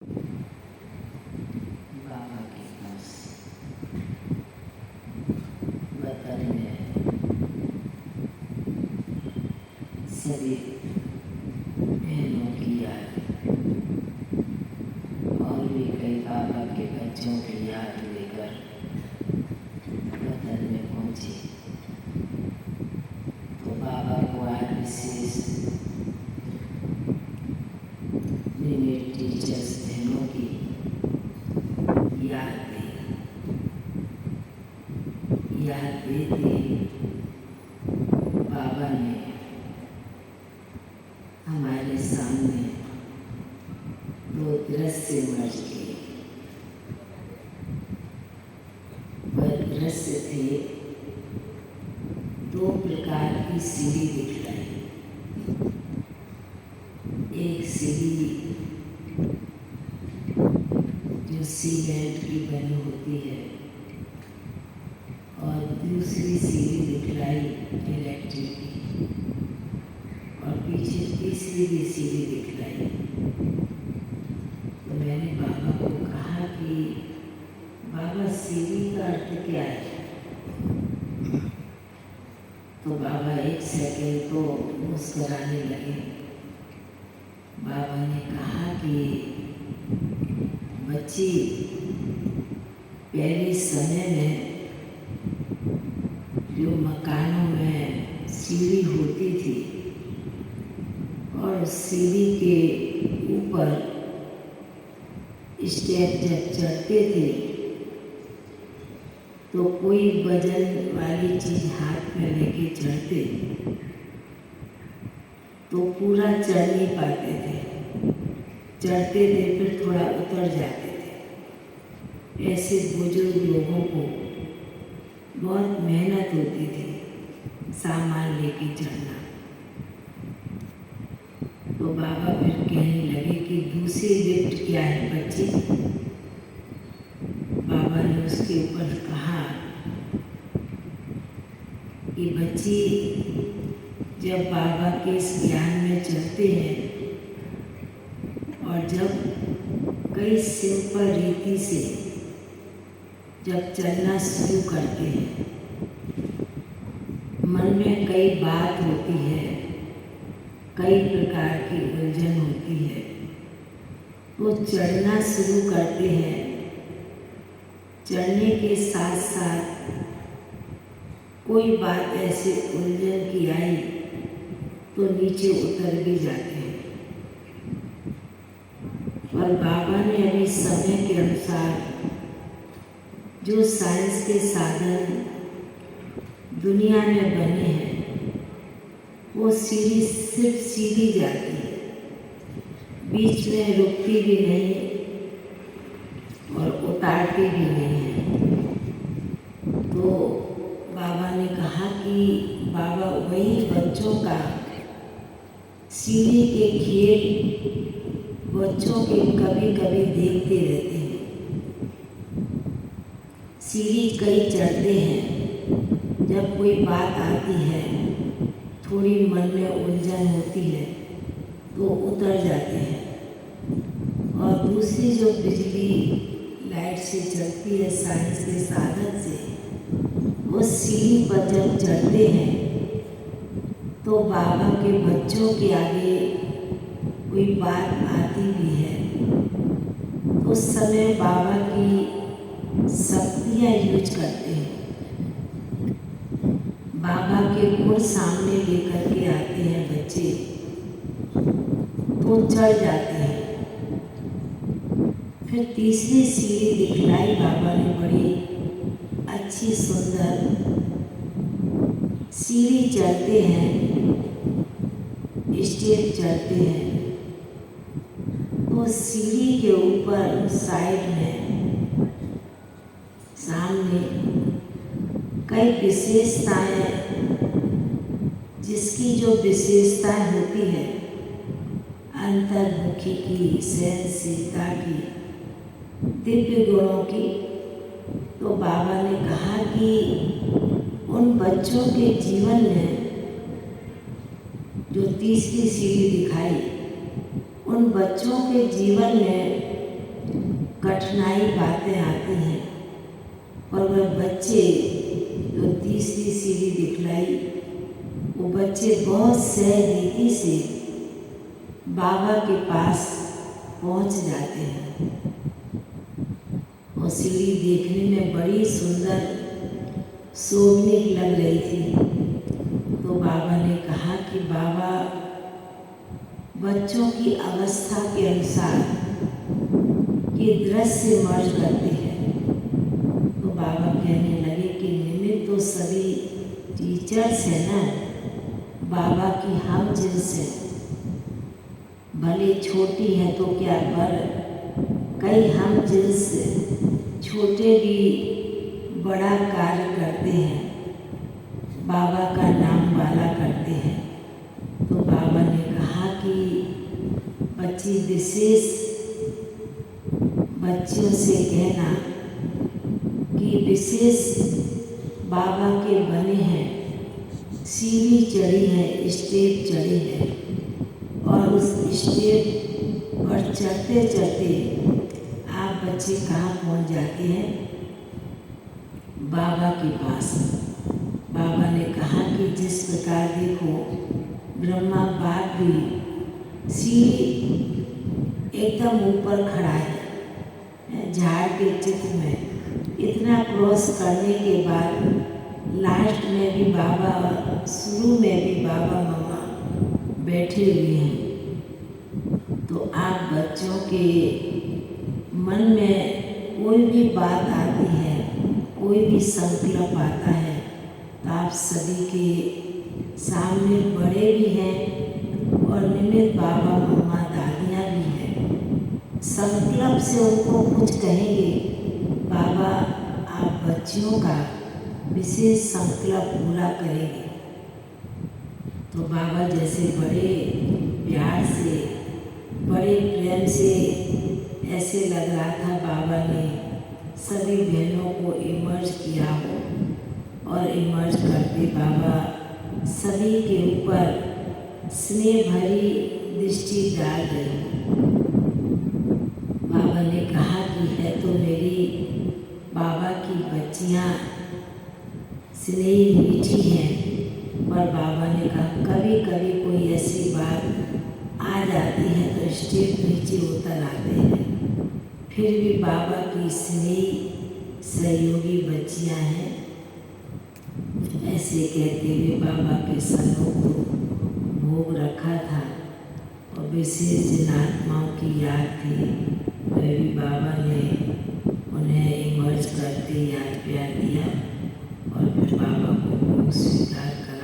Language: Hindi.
बाबा के पास वतन में सभी बहनों की याद और भी कई बाबा के बच्चों की याद लेकर वतन में पहुंचे। तो बाबा को आज विशेष लिमिट टीचर्स बहनों की याद दी बाबा ने हमारे सामने दो दृश्य मर्ज किए। वह दृश्य थे दो प्रकार की सीढ़ी दिखलाई। एक सीढ़ी जो सीमेंट की बनी होती है और दूसरी सीढ़ी दिखलाई इलेक्ट्रिक की और पीछे तीसरी भी सीढ़ी दिखलाई। तो मैंने बाबा को कहा कि बाबा सीढ़ी का अर्थ क्या है? तो बाबा एक सेकंड तो मुस्कुराने लगे। बाबा ने कहा कि बच्ची, पहले समय में जो मकानों में सीढ़ी होती थी और सीढ़ी के ऊपर स्टेप जब चढ़ते थे तो कोई वजन वाली चीज हाथ में लेके चढ़ते तो पूरा चढ़ नहीं पाते थे, चढ़ते थे फिर थोड़ा उतर जाते थे। ऐसे बुजुर्ग लोगों को बहुत मेहनत होती थी सामान लेके चढ़ना। तो बाबा फिर कहने लगे कि दूसरी लिफ्ट क्या है बच्ची? बाबा ने उसके ऊपर कहा कि बच्ची, जब बाबा के इस ज्ञान में चलते हैं और जब कई सिंपल रीति से जब चलना शुरू करते हैं, मन में कई बात होती है, कई प्रकार की उलझन होती है। वो चढ़ना शुरू करते हैं, चढ़ने के साथ साथ कोई बात ऐसे उलझन की आई तो नीचे उतर भी जाते हैं। और बाबा ने अभी समय के अनुसार जो साइंस के साधन दुनिया में बने हैं, वो सीढ़ी सिर्फ सीधी जाती है, बीच में रुकती भी नहीं और उतारती भी नहीं है। तो बाबा ने कहा कि बाबा वही बच्चों का सीढ़ी के खेल बच्चों के कभी कभी देखते रहते हैं। सीढ़ी कई चढ़ते हैं, जब कोई बात आती है, थोड़ी मन में उलझन होती है तो उतर जाते हैं। और दूसरी जो बिजली लाइट से चलती है साइंस के साधन से, वो सीढ़ी पर जब चढ़ते हैं तो बाबा के बच्चों के आगे कोई बात आती भी है तो उस समय बाबा की शक्तियाँ यूज करते हैं, बाबा के गुण सामने लेकर के आते हैं बच्चे तो चढ़ जाते हैं। फिर तीसरी सीढ़ी दिखलाई बाबा ने, बड़ी अच्छी सुंदर सीढ़ी चढ़ते हैं, स्टेप चढ़ते हैं। तो सीढ़ी के ऊपर साइड में सामने कई विशेषताएं, जिसकी जो विशेषताएं होती है अंतर्मुखी की, सहनशीलता की, दिव्य गुणों की, तो बाबा ने कहा कि उन बच्चों के जीवन में जो तीसरी सीढ़ी दिखाई, उन बच्चों के जीवन में कठिनाई बातें आती हैं और वह बच्चे जो तीसरी सीढ़ी दिखलाई, वो बच्चे बहुत सहजती से बाबा के पास पहुंच जाते हैं। और सीढ़ी देखने में बड़ी सुंदर शोभनीय लग रही थी। तो बाबा ने कहा कि बाबा बच्चों की अवस्था के अनुसार ये दृश्य मर्ज करते हैं। तो बाबा कहने लगे कि निमित्त तो सभी टीचर्स हैं ना, बाबा की हम जिन्स है, भले छोटी है तो क्या, पर कई हम जिन्स छोटे भी बड़ा कार्य करते हैं, बाबा का नाम वाला करते हैं। तो बाबा ने कहा कि बच्ची विशेष बच्चियों से कहना कि विशेष बाबा के बने हैं, सीढ़ी चढ़ी है, स्टेप चढ़ी है, और उस स्टेप पर चढ़ते चढ़ते आप बच्चे कहाँ पहुँच जाते हैं? बाबा के पास। बाबा ने कहा कि जिस प्रकार देखो ब्रह्मा बाप भी सीढ़ी एकदम ऊपर खड़ा है झाड़ के चित्र में, इतना क्रॉस करने के बाद लास्ट में भी बाबा, शुरू में भी बाबा मम्मा बैठे हुए हैं। तो आप बच्चों के मन में कोई भी बात आती है, कोई भी संकल्प आता है, तो आप सभी के सामने बड़े भी हैं और निमित्त बाबा मम्मा दादियाँ भी हैं। संकल्प से उनको कुछ कहेंगे, बाबा आप बच्चियों का विशेष संकल्प पूरा करेंगे। तो बाबा जैसे बड़े प्यार से, बड़े प्रेम से, ऐसे लग रहा था बाबा ने सभी बहनों को इमर्ज किया हो, और इमर्ज करके बाबा सभी के ऊपर स्नेह भरी दृष्टि डाल रहे। बाबा ने कहा कि है तो मेरी बाबा की बच्चियाँ स्नेही मीठी हैं, पर बाबा ने कहा कभी कभी कोई ऐसी बात आ जाती है तो स्टेप नीचे उतर आते हैं, फिर भी बाबा की स्नेही सहयोगी बच्चियाँ हैं। ऐसे कहते हुए बाबा के सन्मुख को भोग रखा था और विशेष जिन आत्माओं की याद थी, वह भी बाबा ने उन्हें इमर्ज करते याद प्यार दिया और फिर बाबा को भोग स्वीकार कर